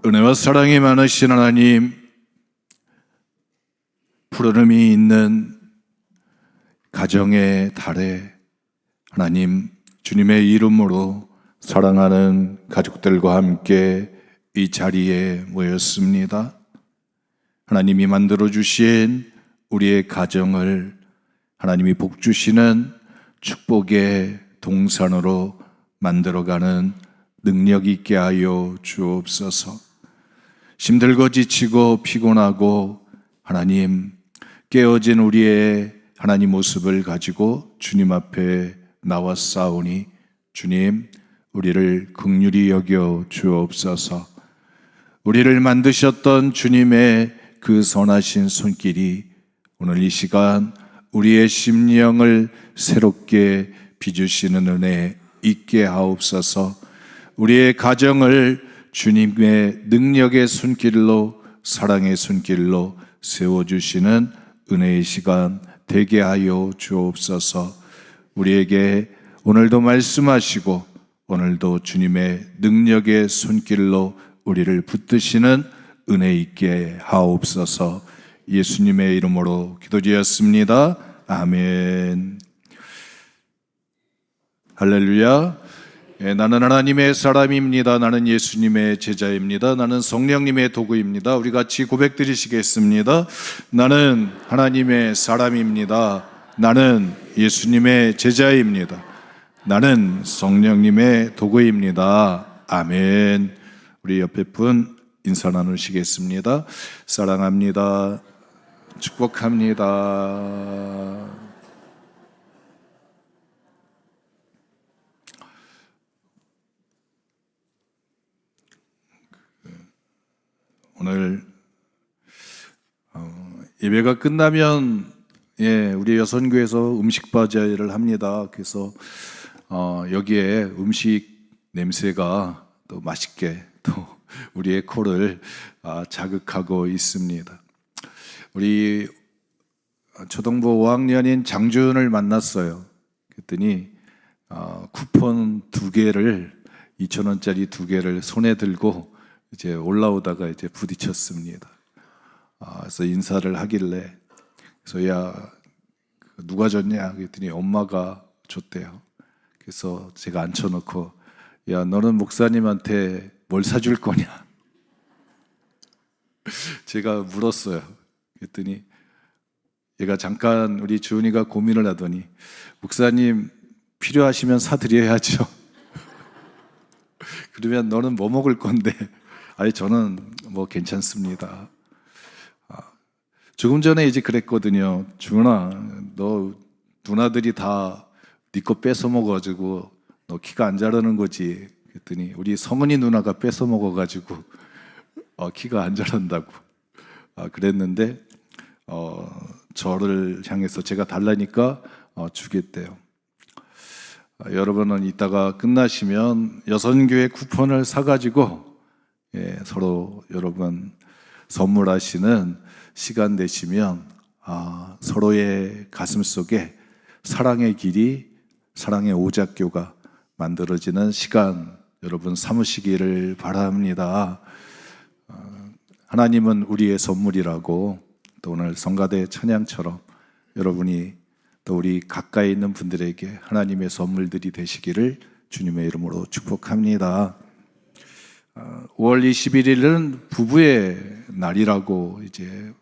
은혜와 사랑이 많으신 하나님, 푸르름이 있는 가정의 달에 하나님 주님의 이름으로 사랑하는 가족들과 함께 이 자리에 모였습니다. 하나님이 만들어주신 우리의 가정을 하나님이 복 주시는 축복의 동산으로 만들어가는 능력 있게 하여 주옵소서. 힘들고 지치고 피곤하고 하나님 깨어진 우리의 하나님 모습을 가지고 주님 앞에 나왔사오니 주님 우리를 긍휼히 여겨 주옵소서. 우리를 만드셨던 주님의 그 선하신 손길이 오늘 이 시간 우리의 심령을 새롭게 빚으시는 은혜 있게 하옵소서. 우리의 가정을 주님의 능력의 손길로, 사랑의 손길로 세워주시는 은혜의 시간 되게 하여 주옵소서. 우리에게 오늘도 말씀하시고 오늘도 주님의 능력의 손길로 우리를 붙드시는 은혜 있게 하옵소서. 예수님의 이름으로 기도드렸습니다. 아멘. 할렐루야. 나는 하나님의 사람입니다. 나는 예수님의 제자입니다. 나는 성령님의 도구입니다. 우리 같이 고백드리시겠습니다. 나는 하나님의 사람입니다. 나는 예수님의 제자입니다. 나는 성령님의 도구입니다. 아멘. 우리 옆에 분 인사 나누시겠습니다. 사랑합니다. 축복합니다. 오늘 예배가 끝나면 우리 여선교에서 음식 바자회를 합니다. 그래서 여기에 음식 냄새가 또 맛있게 또 우리의 코를 자극하고 있습니다. 우리 초등부 5학년인 장준을 만났어요. 그랬더니 쿠폰 2개를 2,000원짜리 2개를 손에 들고 이제 올라오다가 이제 부딪혔습니다. 그래서 인사를 하길래 그래서 야 누가 줬냐 그랬더니 엄마가 줬대요. 그래서 제가 앉혀놓고 야 너는 목사님한테 뭘 사줄 거냐 제가 물었어요. 그랬더니 얘가 잠깐 우리 주은이가 고민을 하더니 목사님 필요하시면 사드려야죠. 그러면 너는 뭐 먹을 건데? 아니 저는 뭐 괜찮습니다. 조금 전에 이제 그랬거든요. 주은아, 너 누나들이 다 네 거 뺏어 먹어가지고 너 키가 안 자라는 거지. 그랬더니 우리 성은이 누나가 뺏어 먹어가지고 키가 안 자란다고 그랬는데 저를 향해서 제가 달라니까 주겠대요. 여러분은 이따가 끝나시면 여선교회 쿠폰을 사가지고 서로 여러분 선물하시는 시간 되시면 서로의 가슴 속에 사랑의 길이, 사랑의 오작교가 만들어지는 시간 여러분 삼으시기를 바랍니다. 하나님은 우리의 선물이라고 또 오늘 성가대 찬양처럼 여러분이 또 우리 가까이 있는 분들에게 하나님의 선물들이 되시기를 주님의 이름으로 축복합니다. 5월 21일은 부부의 날이라고 이제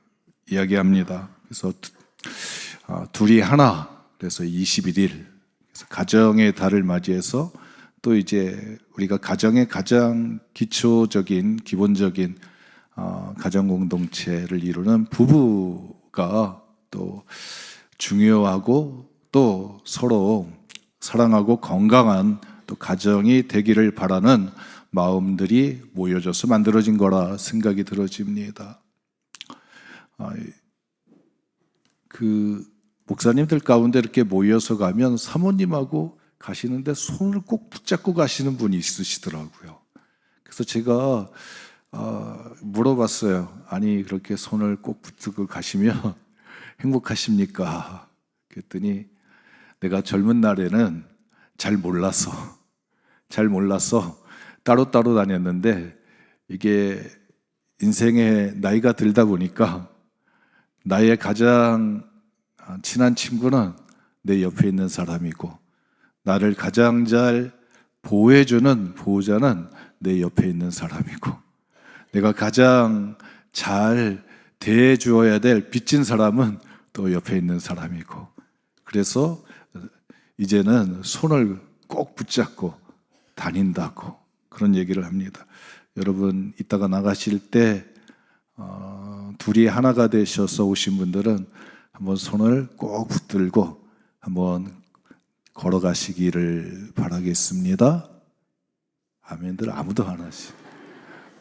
이야기합니다. 그래서 둘이 하나, 그래서 21일, 그래서 가정의 달을 맞이해서 또 이제 우리가 가정의 가장 기초적인, 기본적인 가정 공동체를 이루는 부부가 또 중요하고 또 서로 사랑하고 건강한 또 가정이 되기를 바라는 마음들이 모여져서 만들어진 거라 생각이 들어집니다. 그 목사님들 가운데 이렇게 모여서 가면 사모님하고 가시는데 손을 꼭 붙잡고 가시는 분이 있으시더라고요. 그래서 제가 물어봤어요. 아니 그렇게 손을 꼭 붙들고 가시면 행복하십니까? 그랬더니 내가 젊은 날에는 잘 몰라서 따로따로 다녔는데 이게 인생의 나이가 들다 보니까 나의 가장 친한 친구는 내 옆에 있는 사람이고, 나를 가장 잘 보호해주는 보호자는 내 옆에 있는 사람이고, 내가 가장 잘 대해주어야 될 빚진 사람은 또 옆에 있는 사람이고, 그래서 이제는 손을 꼭 붙잡고 다닌다고 그런 얘기를 합니다. 여러분 이따가 나가실 때 둘이 하나가 되셔서 오신 분들은 한번 손을 꼭 붙들고 한번 걸어가시기를 바라겠습니다. 아멘들 아무도 안 하시.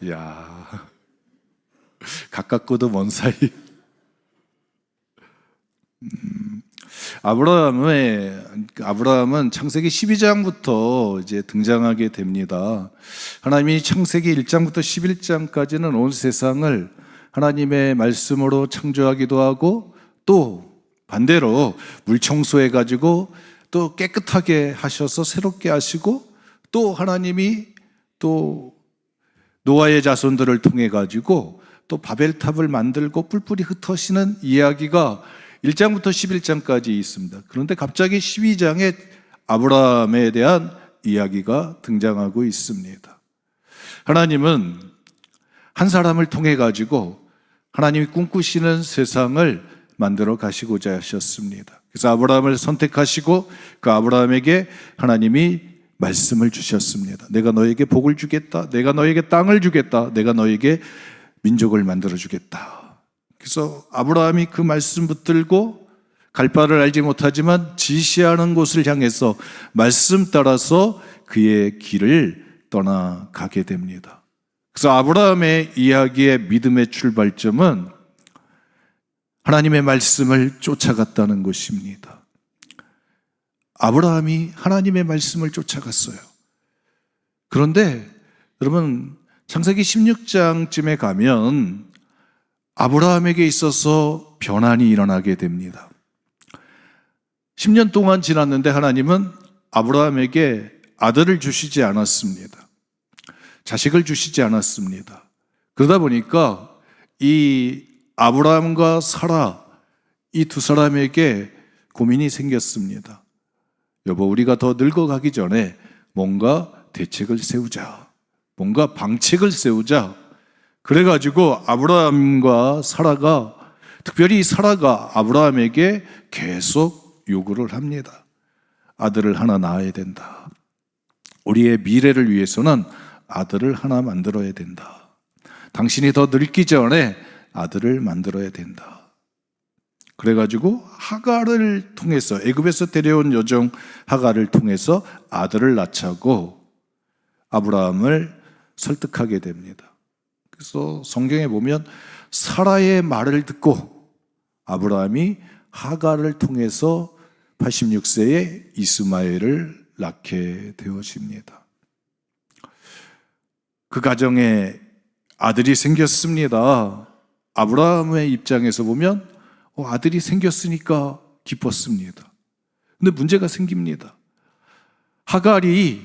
이야, 가깝고도 먼 사이. 아브라함은 창세기 12장부터 이제 등장하게 됩니다. 하나님이 창세기 1장부터 11장까지는 온 세상을 하나님의 말씀으로 창조하기도 하고, 또 반대로 물 청소해 가지고 또 깨끗하게 하셔서 새롭게 하시고, 또 하나님이 또 노아의 자손들을 통해 가지고 또 바벨탑을 만들고 뿔뿔이 흩어지는 이야기가 1장부터 11장까지 있습니다. 그런데 갑자기 12장에 아브라함에 대한 이야기가 등장하고 있습니다. 하나님은 한 사람을 통해 가지고 하나님이 꿈꾸시는 세상을 만들어 가시고자 하셨습니다. 그래서 아브라함을 선택하시고 그 아브라함에게 하나님이 말씀을 주셨습니다. 내가 너에게 복을 주겠다. 내가 너에게 땅을 주겠다. 내가 너에게 민족을 만들어 주겠다. 그래서 아브라함이 그 말씀 붙들고 갈 바를 알지 못하지만 지시하는 곳을 향해서 말씀 따라서 그의 길을 떠나가게 됩니다. 그래서 아브라함의 이야기의 믿음의 출발점은 하나님의 말씀을 쫓아갔다는 것입니다. 아브라함이 하나님의 말씀을 쫓아갔어요. 그런데 여러분 창세기 16장쯤에 가면 아브라함에게 있어서 변환이 일어나게 됩니다. 10년 동안 지났는데 하나님은 아브라함에게 아들을 주시지 않았습니다. 자식을 주시지 않았습니다. 그러다 보니까 이 아브라함과 사라, 이 두 사람에게 고민이 생겼습니다. 여보, 우리가 더 늙어가기 전에 뭔가 대책을 세우자. 뭔가 방책을 세우자. 그래가지고 아브라함과 사라가, 특별히 사라가 아브라함에게 계속 요구를 합니다. 아들을 하나 낳아야 된다. 우리의 미래를 위해서는 아들을 하나 만들어야 된다. 당신이 더 늙기 전에 아들을 만들어야 된다. 그래가지고 하갈을 통해서, 애굽에서 데려온 여종 하갈을 통해서 아들을 낳자고 아브라함을 설득하게 됩니다. 그래서 성경에 보면 사라의 말을 듣고 아브라함이 하갈을 통해서 86세에 이스마엘을 낳게 되어집니다. 그 가정에 아들이 생겼습니다. 아브라함의 입장에서 보면 아들이 생겼으니까 기뻤습니다. 근데 문제가 생깁니다. 하갈이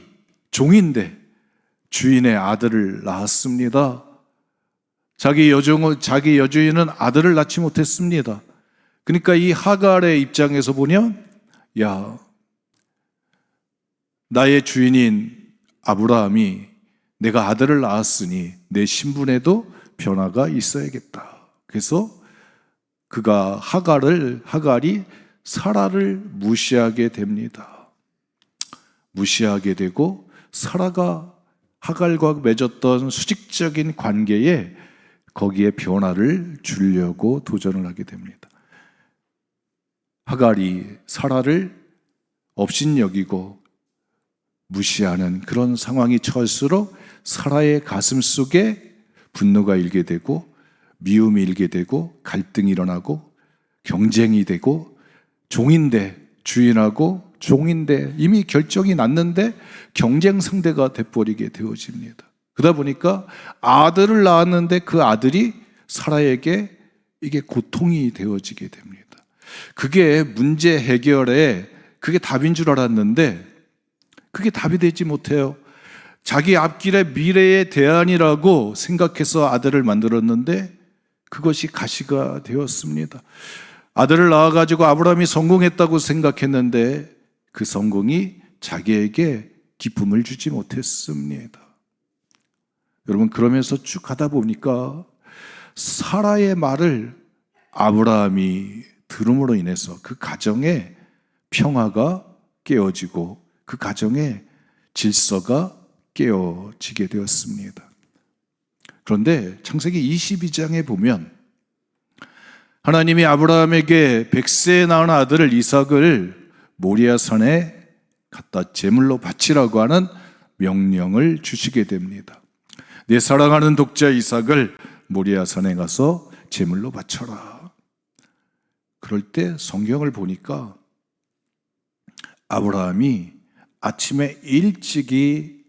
종인데 주인의 아들을 낳았습니다. 자기 여주인은 아들을 낳지 못했습니다. 그러니까 이 하갈의 입장에서 보면, 야, 나의 주인인 아브라함이 내가 아들을 낳았으니 내 신분에도 변화가 있어야겠다. 그래서 그가 하갈이 사라를 무시하게 됩니다. 무시하게 되고 사라가 하갈과 맺었던 수직적인 관계에 거기에 변화를 주려고 도전을 하게 됩니다. 하갈이 사라를 업신여기고 무시하는 그런 상황이 처할수록 사라의 가슴 속에 분노가 일게 되고 미움이 일게 되고 갈등이 일어나고 경쟁이 되고, 종인데 주인하고 종인데 이미 결정이 났는데 경쟁 상대가 돼버리게 되어집니다. 그러다 보니까 아들을 낳았는데 그 아들이 사라에게 이게 고통이 되어지게 됩니다. 그게 문제 해결에 그게 답인 줄 알았는데 그게 답이 되지 못해요. 자기 앞길의 미래의 대안이라고 생각해서 아들을 만들었는데 그것이 가시가 되었습니다. 아들을 낳아가지고 아브라함이 성공했다고 생각했는데 그 성공이 자기에게 기쁨을 주지 못했습니다. 여러분, 그러면서 쭉 가다 보니까 사라의 말을 아브라함이 들음으로 인해서 그 가정에 평화가 깨어지고 그 가정에 질서가 깨어지게 되었습니다. 그런데 창세기 22장에 보면 하나님이 아브라함에게 100세에 낳은 아들을 이삭을 모리아산에 갖다 제물로 바치라고 하는 명령을 주시게 됩니다. 내 사랑하는 독자 이삭을 모리아산에 가서 제물로 바쳐라. 그럴 때 성경을 보니까 아브라함이 아침에 일찍이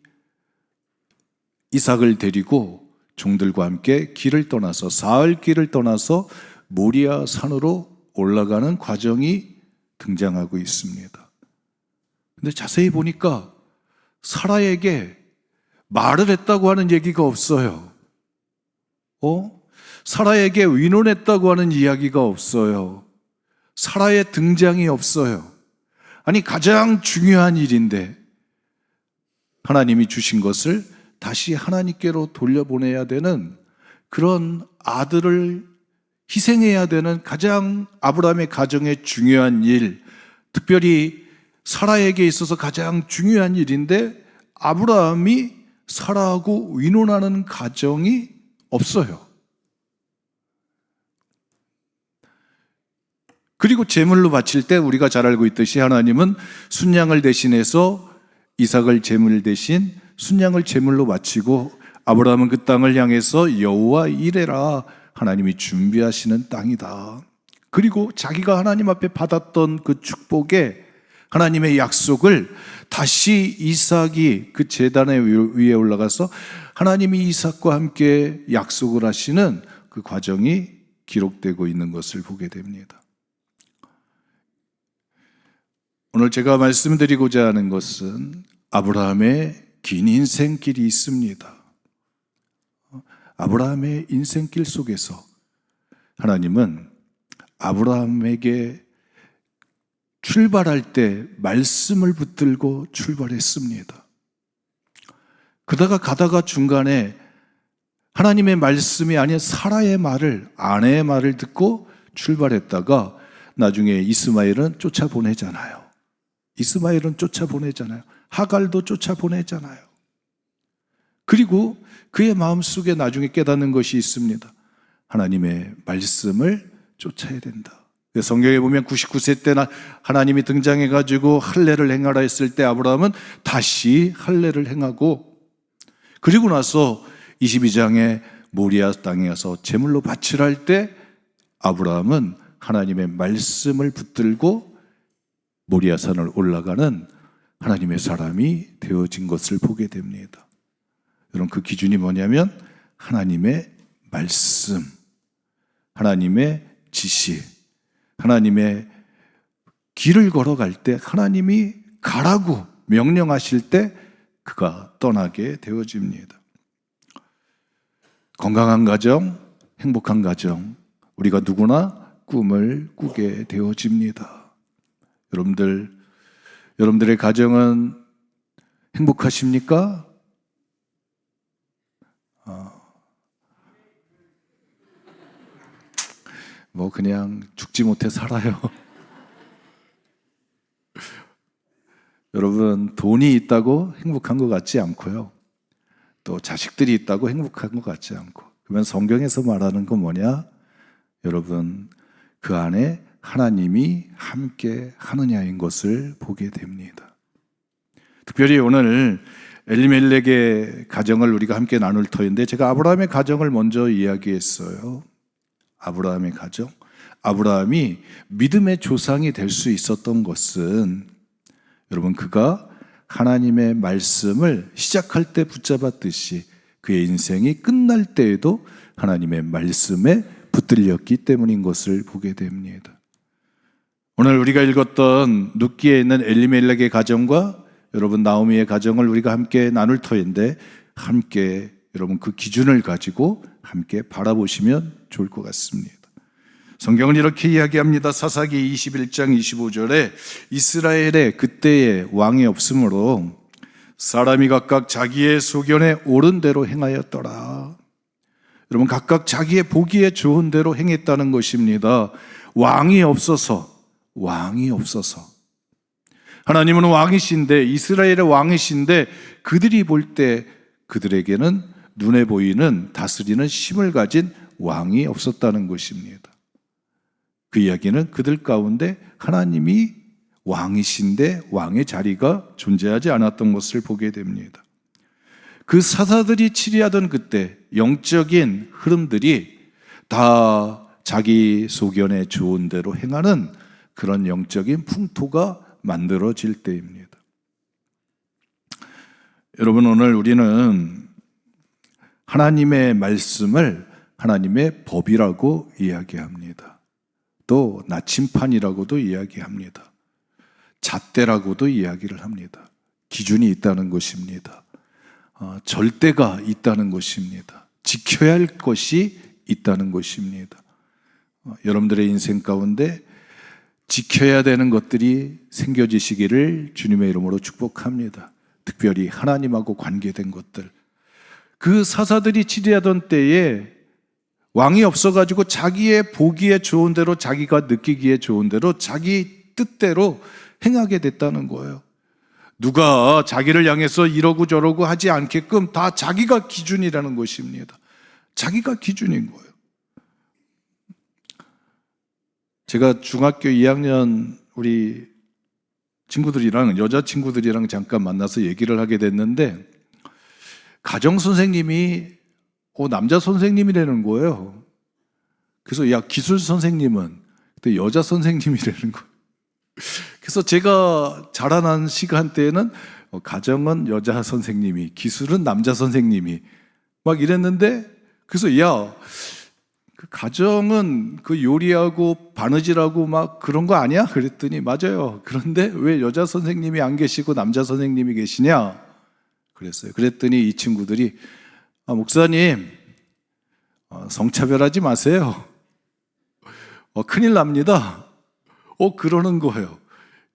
이삭을 데리고 종들과 함께 길을 떠나서 사흘 길을 떠나서 모리아 산으로 올라가는 과정이 등장하고 있습니다. 근데 자세히 보니까 사라에게 말을 했다고 하는 얘기가 없어요. 사라에게 의논했다고 하는 이야기가 없어요. 사라의 등장이 없어요. 아니, 가장 중요한 일인데 하나님이 주신 것을 다시 하나님께로 돌려보내야 되는 그런 아들을 희생해야 되는 가장 아브라함의 가정의 중요한 일, 특별히 사라에게 있어서 가장 중요한 일인데 아브라함이 사라하고 의논하는 가정이 없어요. 그리고 제물로 바칠 때 우리가 잘 알고 있듯이 하나님은 순양을 대신해서 이삭을 제물 대신 순양을 제물로 바치고 아브라함은 그 땅을 향해서 여호와 이레라, 하나님이 준비하시는 땅이다. 그리고 자기가 하나님 앞에 받았던 그 축복에 하나님의 약속을 다시 이삭이 그 제단의 위에 올라가서 하나님이 이삭과 함께 약속을 하시는 그 과정이 기록되고 있는 것을 보게 됩니다. 오늘 제가 말씀드리고자 하는 것은 아브라함의 긴 인생길이 있습니다. 아브라함의 인생길 속에서 하나님은 아브라함에게 출발할 때 말씀을 붙들고 출발했습니다. 그러다가 가다가 중간에 하나님의 말씀이 아닌 사라의 말을, 아내의 말을 듣고 출발했다가 나중에 이스마엘은 쫓아보내잖아요. 하갈도 쫓아보내잖아요. 그리고 그의 마음속에 나중에 깨닫는 것이 있습니다. 하나님의 말씀을 쫓아야 된다. 성경에 보면 99세 때 하나님이 등장해가지고 할례를 행하라 했을 때 아브라함은 다시 할례를 행하고, 그리고 나서 22장에 모리아 땅에 가서 제물로 바치라 할 때 아브라함은 하나님의 말씀을 붙들고 모리아산을 올라가는 하나님의 사람이 되어진 것을 보게 됩니다. 여러분, 그 기준이 뭐냐면 하나님의 말씀, 하나님의 지시, 하나님의 길을 걸어갈 때 하나님이 가라고 명령하실 때 그가 떠나게 되어집니다. 건강한 가정, 행복한 가정, 우리가 누구나 꿈을 꾸게 되어집니다. 여러분들의 가정은 행복하십니까? 그냥 죽지 못해 살아요. 여러분, 돈이 있다고 행복한 것 같지 않고요. 또 자식들이 있다고 행복한 것 같지 않고. 그러면 성경에서 말하는 건 뭐냐? 여러분, 그 안에 하나님이 함께 하느냐인 것을 보게 됩니다. 특별히 오늘 엘리멜렉의 가정을 우리가 함께 나눌 터인데 제가 아브라함의 가정을 먼저 이야기했어요. 아브라함의 가정. 아브라함이 믿음의 조상이 될 수 있었던 것은 여러분, 그가 하나님의 말씀을 시작할 때 붙잡았듯이 그의 인생이 끝날 때에도 하나님의 말씀에 붙들렸기 때문인 것을 보게 됩니다. 오늘 우리가 읽었던 룻기에 있는 엘리멜렉의 가정과 여러분 나오미의 가정을 우리가 함께 나눌 터인데 함께 여러분 그 기준을 가지고 함께 바라보시면 좋을 것 같습니다. 성경은 이렇게 이야기합니다. 사사기 21장 25절에 이스라엘에 그때에 왕이 없으므로 사람이 각각 자기의 소견에 옳은 대로 행하였더라. 여러분 각각 자기의 보기에 좋은 대로 행했다는 것입니다. 왕이 없어서 하나님은 왕이신데 이스라엘의 왕이신데 그들이 볼 때 그들에게는 눈에 보이는 다스리는 힘을 가진 왕이 없었다는 것입니다. 그 이야기는 그들 가운데 하나님이 왕이신데 왕의 자리가 존재하지 않았던 것을 보게 됩니다. 그 사사들이 치리하던 그때 영적인 흐름들이 다 자기 소견에 좋은 대로 행하는 그런 영적인 풍토가 만들어질 때입니다. 여러분 오늘 우리는 하나님의 말씀을 하나님의 법이라고 이야기합니다. 또 나침판이라고도 이야기합니다. 잣대라고도 이야기를 합니다. 기준이 있다는 것입니다. 절대가 있다는 것입니다. 지켜야 할 것이 있다는 것입니다. 여러분들의 인생 가운데 지켜야 되는 것들이 생겨지시기를 주님의 이름으로 축복합니다. 특별히 하나님하고 관계된 것들. 그 사사들이 치리하던 때에 왕이 없어가지고 자기의 보기에 좋은 대로 자기가 느끼기에 좋은 대로 자기 뜻대로 행하게 됐다는 거예요. 누가 자기를 향해서 이러고 저러고 하지 않게끔 다 자기가 기준이라는 것입니다. 자기가 기준인 거예요. 제가 중학교 2학년 우리 친구들이랑 여자친구들이랑 잠깐 만나서 얘기를 하게 됐는데 가정 선생님이 남자 선생님이라는 거예요. 그래서 야 기술 선생님은 그때 여자 선생님이라는 거예요. 그래서 제가 자라난 시간대에는 가정은 여자 선생님이 기술은 남자 선생님이 막 이랬는데 그래서 야 그 가정은 그 요리하고 바느질하고 막 그런 거 아니야? 그랬더니 맞아요. 그런데 왜 여자 선생님이 안 계시고 남자 선생님이 계시냐? 그랬어요. 그랬더니 이 친구들이 목사님 성차별하지 마세요. 큰일 납니다. 그러는 거예요.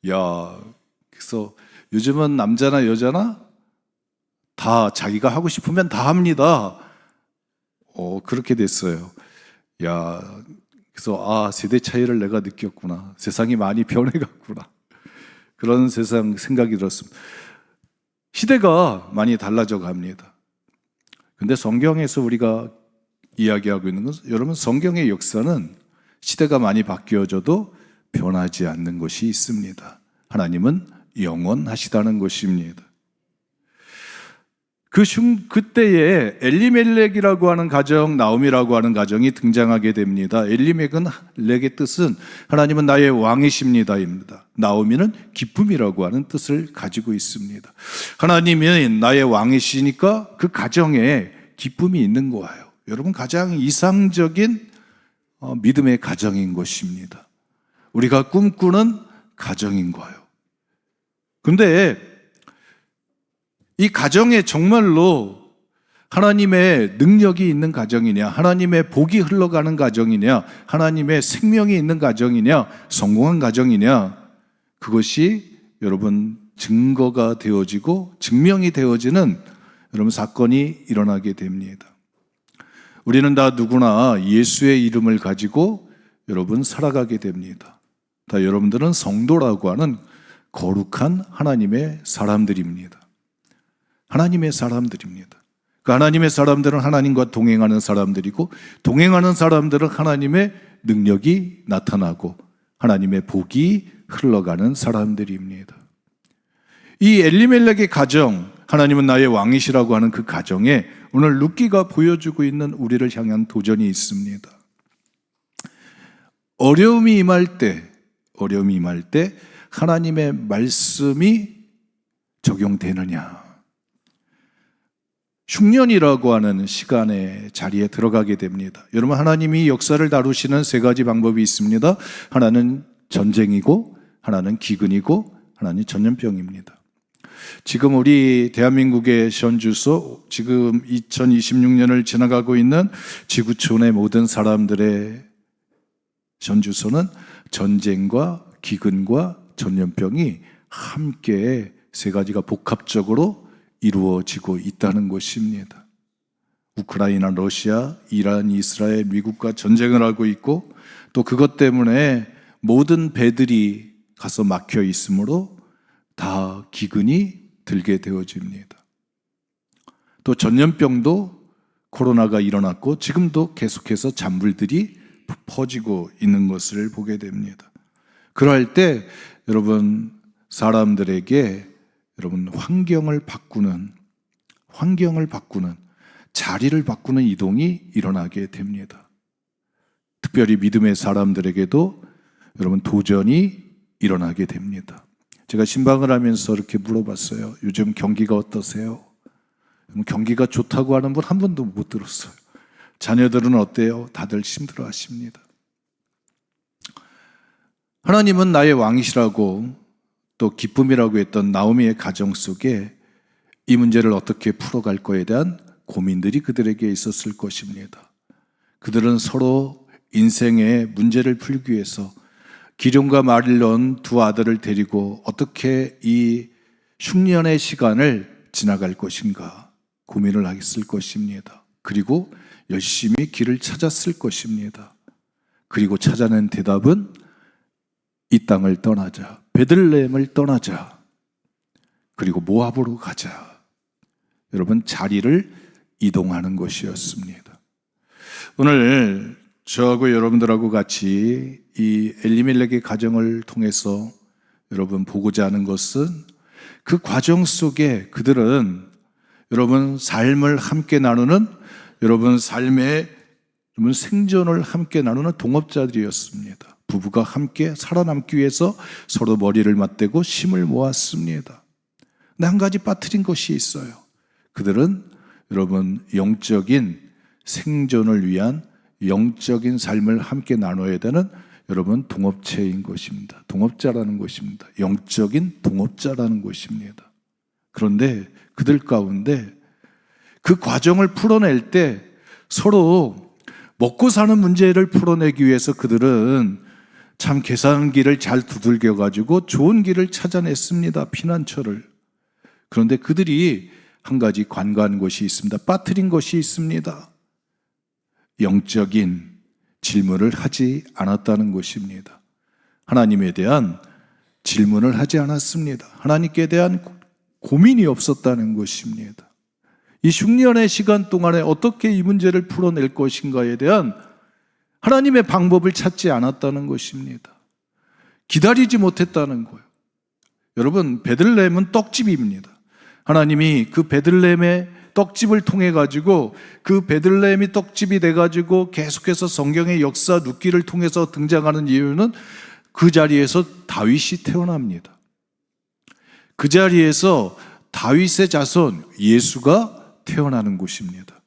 야, 그래서 요즘은 남자나 여자나 다 자기가 하고 싶으면 다 합니다. 그렇게 됐어요. 야, 그래서 세대 차이를 내가 느꼈구나. 세상이 많이 변해갔구나. 그런 세상 생각이 들었습니다. 시대가 많이 달라져 갑니다. 근데 성경에서 우리가 이야기하고 있는 것은 여러분 성경의 역사는 시대가 많이 바뀌어져도 변하지 않는 것이 있습니다. 하나님은 영원하시다는 것입니다. 그때에 엘리멜렉이라고 하는 가정, 나오미라고 하는 가정이 등장하게 됩니다. 엘리멜렉의 뜻은 하나님은 나의 왕이십니다입니다. 나오미는 기쁨이라고 하는 뜻을 가지고 있습니다. 하나님이 나의 왕이시니까 그 가정에 기쁨이 있는 거예요. 여러분 가장 이상적인 믿음의 가정인 것입니다. 우리가 꿈꾸는 가정인 거예요. 근데 이 가정에 정말로 하나님의 능력이 있는 가정이냐, 하나님의 복이 흘러가는 가정이냐, 하나님의 생명이 있는 가정이냐, 성공한 가정이냐, 그것이 여러분 증거가 되어지고 증명이 되어지는 여러분 사건이 일어나게 됩니다. 우리는 다 누구나 예수의 이름을 가지고 여러분 살아가게 됩니다. 다 여러분들은 성도라고 하는 거룩한 하나님의 사람들입니다. 하나님의 사람들입니다. 그 하나님의 사람들은 하나님과 동행하는 사람들이고 동행하는 사람들은 하나님의 능력이 나타나고 하나님의 복이 흘러가는 사람들입니다. 이 엘리멜렉의 가정, 하나님은 나의 왕이시라고 하는 그 가정에 오늘 룻기가 보여주고 있는 우리를 향한 도전이 있습니다. 어려움이 임할 때 하나님의 말씀이 적용되느냐? 흉년이라고 하는 시간의 자리에 들어가게 됩니다. 여러분 하나님이 역사를 다루시는 세 가지 방법이 있습니다. 하나는 전쟁이고 하나는 기근이고 하나는 전염병입니다. 지금 우리 대한민국의 현주소, 지금 2026년을 지나가고 있는 지구촌의 모든 사람들의 현주소는 전쟁과 기근과 전염병이 함께 세 가지가 복합적으로 이루어지고 있다는 것입니다. 우크라이나, 러시아, 이란, 이스라엘, 미국과 전쟁을 하고 있고, 또 그것 때문에 모든 배들이 가서 막혀 있으므로 다 기근이 들게 되어집니다. 또 전염병도 코로나가 일어났고 지금도 계속해서 잔불들이 퍼지고 있는 것을 보게 됩니다. 그럴 때 여러분, 사람들에게 여러분 환경을 바꾸는, 자리를 바꾸는 이동이 일어나게 됩니다. 특별히 믿음의 사람들에게도 여러분 도전이 일어나게 됩니다. 제가 신방을 하면서 이렇게 물어봤어요. 요즘 경기가 어떠세요? 경기가 좋다고 하는 분 한 번도 못 들었어요. 자녀들은 어때요? 다들 힘들어 하십니다. 하나님은 나의 왕이시라고 또 기쁨이라고 했던 나오미의 가정 속에 이 문제를 어떻게 풀어갈 거에 대한 고민들이 그들에게 있었을 것입니다. 그들은 서로 인생의 문제를 풀기 위해서 기럯과 마릴론 두 아들을 데리고 어떻게 이 흉년의 시간을 지나갈 것인가 고민을 했을 것입니다. 그리고 열심히 길을 찾았을 것입니다. 그리고 찾아낸 대답은 이 땅을 떠나자, 베들레헴을 떠나자, 그리고 모압으로 가자. 여러분, 자리를 이동하는 것이었습니다. 오늘 저하고 여러분들하고 같이 이 엘리멜렉의 가정을 통해서 여러분 보고자 하는 것은 그 과정 속에 그들은 여러분 삶을 함께 나누는, 여러분 삶의 여러분 생존을 함께 나누는 동업자들이었습니다. 부부가 함께 살아남기 위해서 서로 머리를 맞대고 힘을 모았습니다. 근데 한 가지 빠뜨린 것이 있어요. 그들은 여러분 영적인 생존을 위한 영적인 삶을 함께 나눠야 되는 여러분 동업체인 것입니다. 동업자라는 것입니다. 영적인 동업자라는 것입니다. 그런데 그들 가운데 그 과정을 풀어낼 때 서로 먹고 사는 문제를 풀어내기 위해서 그들은 참 계산기를 잘 두들겨 가지고 좋은 길을 찾아냈습니다. 피난처를. 그런데 그들이 한 가지 간과한 것이 있습니다. 빠뜨린 것이 있습니다. 영적인 질문을 하지 않았다는 것입니다. 하나님에 대한 질문을 하지 않았습니다. 하나님께 대한 고민이 없었다는 것입니다. 이 흉년의 시간 동안에 어떻게 이 문제를 풀어낼 것인가에 대한 하나님의 방법을 찾지 않았다는 것입니다. 기다리지 못했다는 거예요. 여러분, 베들레헴은 떡집입니다. 하나님이 그 베들레헴의 떡집을 통해 가지고 그 베들레헴이 떡집이 돼 가지고 계속해서 성경의 역사 룻기를 통해서 등장하는 이유는 그 자리에서 다윗이 태어납니다. 그 자리에서 다윗의 자손 예수가 태어나는 곳입니다.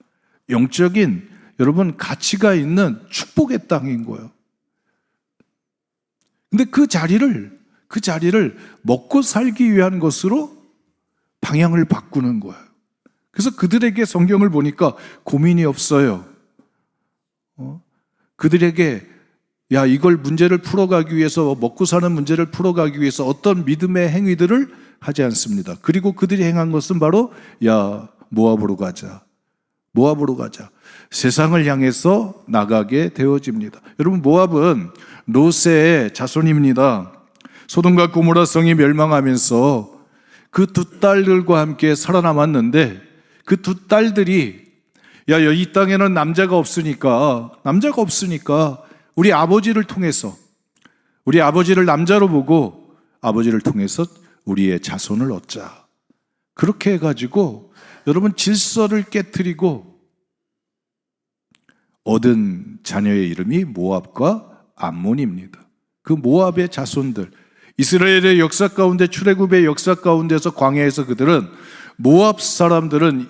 영적인 여러분 가치가 있는 축복의 땅인 거예요. 근데 그 자리를 먹고 살기 위한 것으로 방향을 바꾸는 거예요. 그래서 그들에게 성경을 보니까 고민이 없어요. 그들에게 야, 이걸 문제를 풀어가기 위해서, 먹고 사는 문제를 풀어가기 위해서 어떤 믿음의 행위들을 하지 않습니다. 그리고 그들이 행한 것은 바로 야, 모압으로 가자. 세상을 향해서 나가게 되어집니다. 여러분, 모압은 롯의 자손입니다. 소돔과 고모라 성이 멸망하면서 그 두 딸들과 함께 살아남았는데 그 두 딸들이 야, 이 땅에는 남자가 없으니까 우리 아버지를 통해서, 우리 아버지를 남자로 보고 아버지를 통해서 우리의 자손을 얻자. 그렇게 해가지고 여러분 질서를 깨트리고 얻은 자녀의 이름이 모압과 암몬입니다. 그 모압의 자손들, 이스라엘의 역사 가운데, 출애굽의 역사 가운데서 광야에서 그들은, 모압 사람들은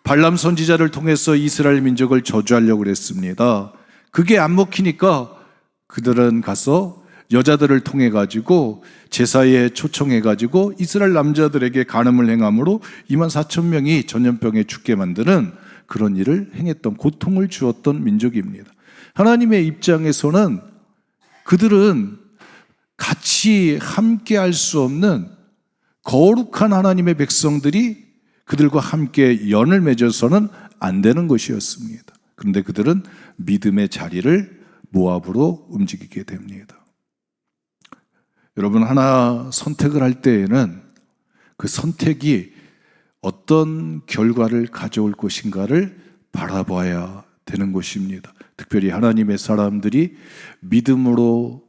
발람 선지자를 통해서 이스라엘 민족을 저주하려고 그랬습니다. 그게 안 먹히니까 그들은 가서 여자들을 통해 가지고 제사에 초청해 가지고 이스라엘 남자들에게 간음을 행함으로 24,000명이 전염병에 죽게 만드는 그런 일을 행했던, 고통을 주었던 민족입니다. 하나님의 입장에서는 그들은 같이 함께 할 수 없는 거룩한 하나님의 백성들이 그들과 함께 연을 맺어서는 안 되는 것이었습니다. 그런데 그들은 믿음의 자리를 모압으로 움직이게 됩니다. 여러분, 하나 선택을 할 때에는 그 선택이 어떤 결과를 가져올 것인가를 바라봐야 되는 것입니다. 특별히 하나님의 사람들이 믿음으로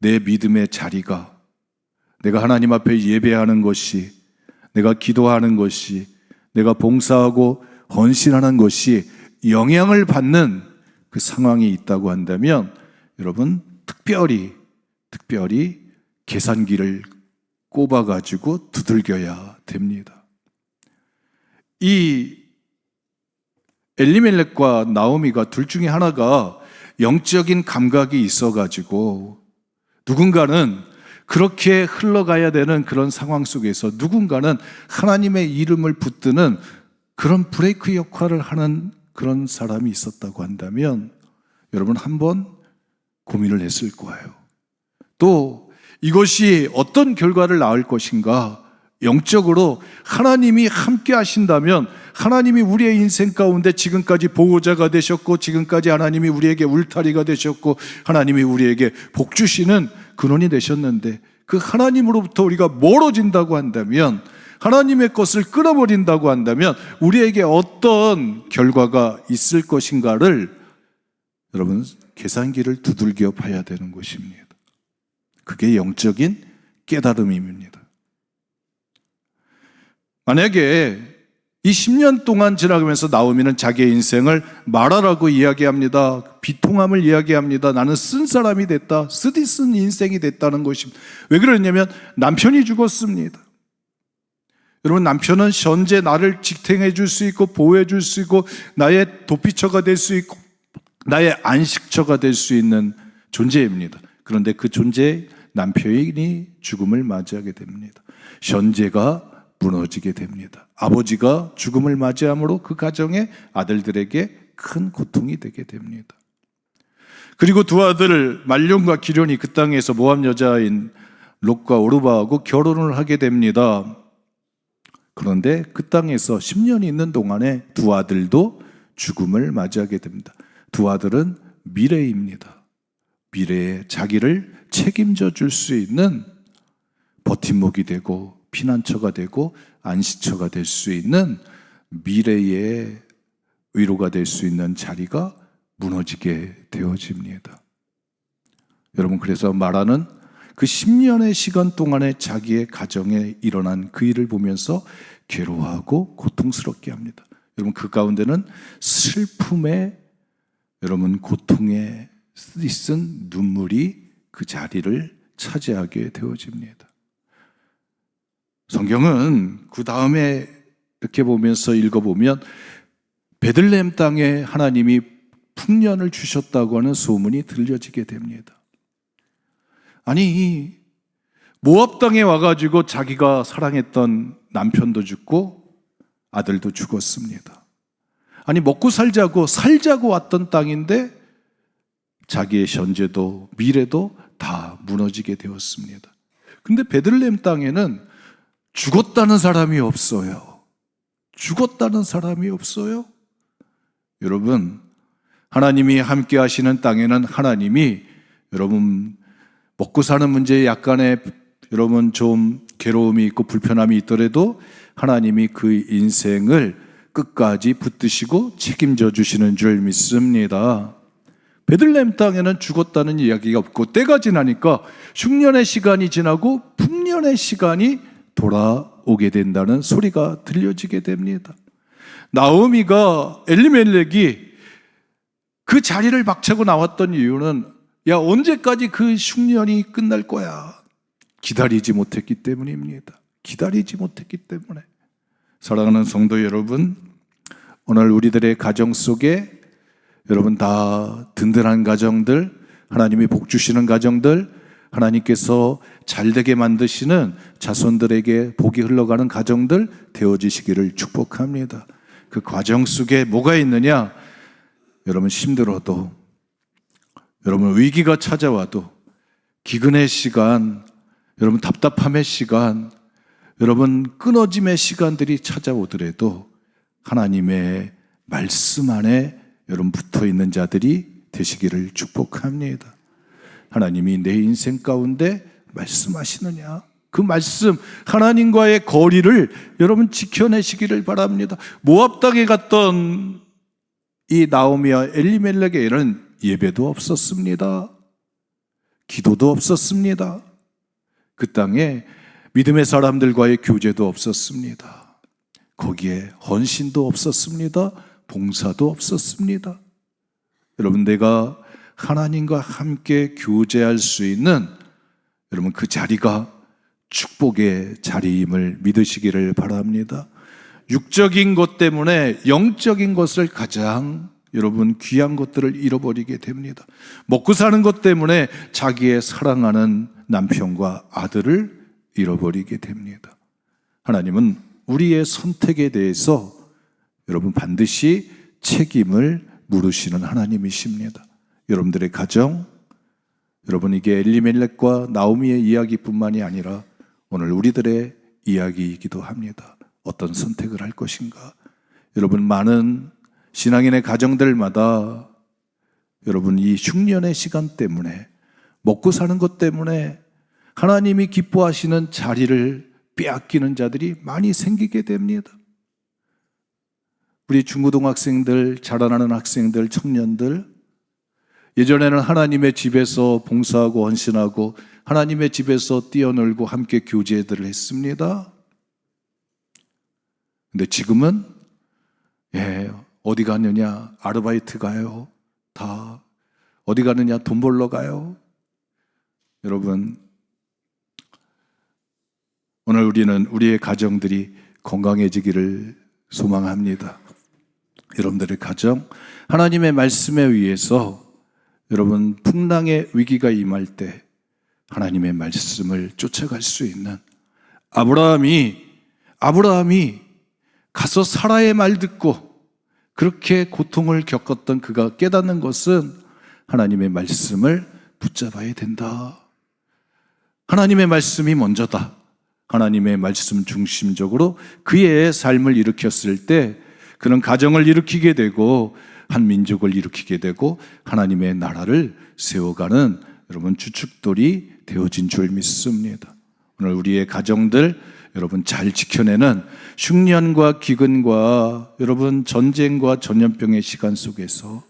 내 믿음의 자리가, 내가 하나님 앞에 예배하는 것이, 내가 기도하는 것이, 내가 봉사하고 헌신하는 것이 영향을 받는 그 상황이 있다고 한다면 여러분, 특별히 계산기를 꼽아가지고 두들겨야 됩니다. 이 엘리멜렉과 나오미가 둘 중에 하나가 영적인 감각이 있어가지고 누군가는 그렇게 흘러가야 되는 그런 상황 속에서 누군가는 하나님의 이름을 붙드는 그런 브레이크 역할을 하는 그런 사람이 있었다고 한다면 여러분, 한번 고민을 했을 거예요. 또 이것이 어떤 결과를 낳을 것인가, 영적으로 하나님이 함께 하신다면 하나님이 우리의 인생 가운데 지금까지 보호자가 되셨고, 지금까지 하나님이 우리에게 울타리가 되셨고, 하나님이 우리에게 복 주시는 근원이 되셨는데 그 하나님으로부터 우리가 멀어진다고 한다면, 하나님의 것을 끊어버린다고 한다면 우리에게 어떤 결과가 있을 것인가를 여러분, 계산기를 두들겨 봐야 되는 것입니다. 그게 영적인 깨달음입니다. 만약에 이 10년 동안 지나가면서 나오미는 자기의 인생을 마라라고 이야기합니다. 비통함을 이야기합니다. 나는 쓴 사람이 됐다, 쓰디쓴 인생이 됐다는 것입니다. 왜 그러냐면 남편이 죽었습니다. 여러분, 남편은 현재 나를 지탱해 줄 수 있고 보호해 줄 수 있고 나의 도피처가 될 수 있고 나의 안식처가 될 수 있는 존재입니다. 그런데 그 존재의 남편이 죽음을 맞이하게 됩니다. 현재가 무너지게 됩니다. 아버지가 죽음을 맞이함으로 그 가정의 아들들에게 큰 고통이 되게 됩니다. 그리고 두 아들 말론과 기련이 그 땅에서 모압 여자인 롯과 오르바하고 결혼을 하게 됩니다. 그런데 그 땅에서 10년이 있는 동안에 두 아들도 죽음을 맞이하게 됩니다. 두 아들은 미래입니다. 미래에 자기를 책임져 줄 수 있는 버팀목이 되고 피난처가 되고 안식처가 될 수 있는 미래의 위로가 될 수 있는 자리가 무너지게 되어집니다. 여러분, 그래서 마라는 그 10년의 시간 동안에 자기의 가정에 일어난 그 일을 보면서 괴로워하고 고통스럽게 합니다. 여러분, 그 가운데는 슬픔에, 여러분, 고통에 쓰디쓴 눈물이 그 자리를 차지하게 되어집니다. 성경은 그 다음에 이렇게 보면서 읽어보면 베들레헴 땅에 하나님이 풍년을 주셨다고 하는 소문이 들려지게 됩니다. 아니, 모압 땅에 와가지고 자기가 사랑했던 남편도 죽고 아들도 죽었습니다. 아니, 먹고 살자고 왔던 땅인데 자기의 현재도 미래도 다 무너지게 되었습니다. 근데 베들레헴 땅에는 죽었다는 사람이 없어요. 죽었다는 사람이 없어요. 여러분, 하나님이 함께 하시는 땅에는 하나님이 여러분 먹고 사는 문제에 약간의 여러분 좀 괴로움이 있고 불편함이 있더라도 하나님이 그 인생을 끝까지 붙드시고 책임져 주시는 줄 믿습니다. 베들레헴 땅에는 죽었다는 이야기가 없고 때가 지나니까 흉년의 시간이 지나고 풍년의 시간이 돌아오게 된다는 소리가 들려지게 됩니다. 나오미가 엘리멜렉이 그 자리를 박차고 나왔던 이유는 야, 언제까지 그 흉년이 끝날 거야? 기다리지 못했기 때문입니다. 기다리지 못했기 때문에. 사랑하는 성도 여러분, 오늘 우리들의 가정 속에 여러분 다 든든한 가정들, 하나님이 복 주시는 가정들, 하나님께서 잘되게 만드시는 자손들에게 복이 흘러가는 가정들 되어지시기를 축복합니다. 그 과정 속에 뭐가 있느냐? 여러분 힘들어도, 여러분 위기가 찾아와도, 기근의 시간, 여러분 답답함의 시간, 여러분 끊어짐의 시간들이 찾아오더라도 하나님의 말씀 안에 여러분 붙어 있는 자들이 되시기를 축복합니다. 하나님이 내 인생 가운데 말씀하시느냐? 그 말씀, 하나님과의 거리를 여러분 지켜내시기를 바랍니다. 모압 땅에 갔던 이 나오미와 엘리멜렉에는 예배도 없었습니다. 기도도 없었습니다. 그 땅에 믿음의 사람들과의 교제도 없었습니다. 거기에 헌신도 없었습니다. 봉사도 없었습니다. 여러분, 내가 하나님과 함께 교제할 수 있는 여러분 그 자리가 축복의 자리임을 믿으시기를 바랍니다. 육적인 것 때문에 영적인 것을 가장 여러분 귀한 것들을 잃어버리게 됩니다. 먹고 사는 것 때문에 자기의 사랑하는 남편과 아들을 잃어버리게 됩니다. 하나님은 우리의 선택에 대해서 여러분 반드시 책임을 물으시는 하나님이십니다. 여러분들의 가정, 여러분 이게 엘리멜렉과 나오미의 이야기뿐만이 아니라 오늘 우리들의 이야기이기도 합니다. 어떤 선택을 할 것인가? 여러분 많은 신앙인의 가정들마다 여러분 이 흉년의 시간 때문에 먹고 사는 것 때문에 하나님이 기뻐하시는 자리를 빼앗기는 자들이 많이 생기게 됩니다. 우리 중고등학생들, 자라나는 학생들, 청년들, 예전에는 하나님의 집에서 봉사하고 헌신하고 하나님의 집에서 뛰어놀고 함께 교제들을 했습니다. 근데 지금은 어디 가느냐? 아르바이트 가요. 다 어디 가느냐? 돈 벌러 가요. 여러분, 오늘 우리는 우리의 가정들이 건강해지기를 소망합니다. 여러분들의 가정, 하나님의 말씀에 의해서 여러분 풍랑의 위기가 임할 때 하나님의 말씀을 쫓아갈 수 있는 아브라함이 가서 사라의 말 듣고 그렇게 고통을 겪었던 그가 깨닫는 것은 하나님의 말씀을 붙잡아야 된다. 하나님의 말씀이 먼저다. 하나님의 말씀 중심적으로 그의 삶을 일으켰을 때 그는 가정을 일으키게 되고 한 민족을 일으키게 되고 하나님의 나라를 세워가는 여러분 주축돌이 되어진 줄 믿습니다. 오늘 우리의 가정들 여러분 잘 지켜내는 흉년과 기근과 여러분 전쟁과 전염병의 시간 속에서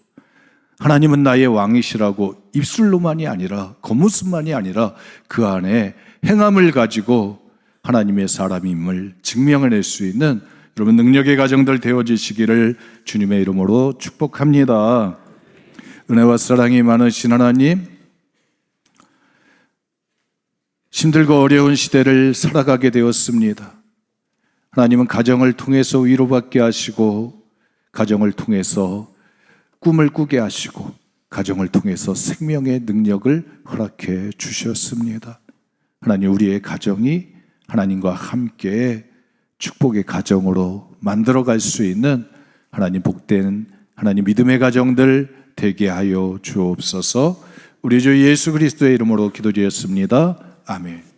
하나님은 나의 왕이시라고 입술로만이 아니라 겉모습만이 아니라 그 안에 행함을 가지고 하나님의 사람임을 증명해낼 수 있는 여러분 능력의 가정들 되어지시기를 주님의 이름으로 축복합니다. 은혜와 사랑이 많으신 하나님, 힘들고 어려운 시대를 살아가게 되었습니다. 하나님은 가정을 통해서 위로받게 하시고 가정을 통해서 꿈을 꾸게 하시고 가정을 통해서 생명의 능력을 허락해 주셨습니다. 하나님, 우리의 가정이 하나님과 함께 축복의 가정으로 만들어갈 수 있는 하나님 복된 하나님 믿음의 가정들 되게 하여 주옵소서. 우리 주 예수 그리스도의 이름으로 기도드렸습니다. 아멘.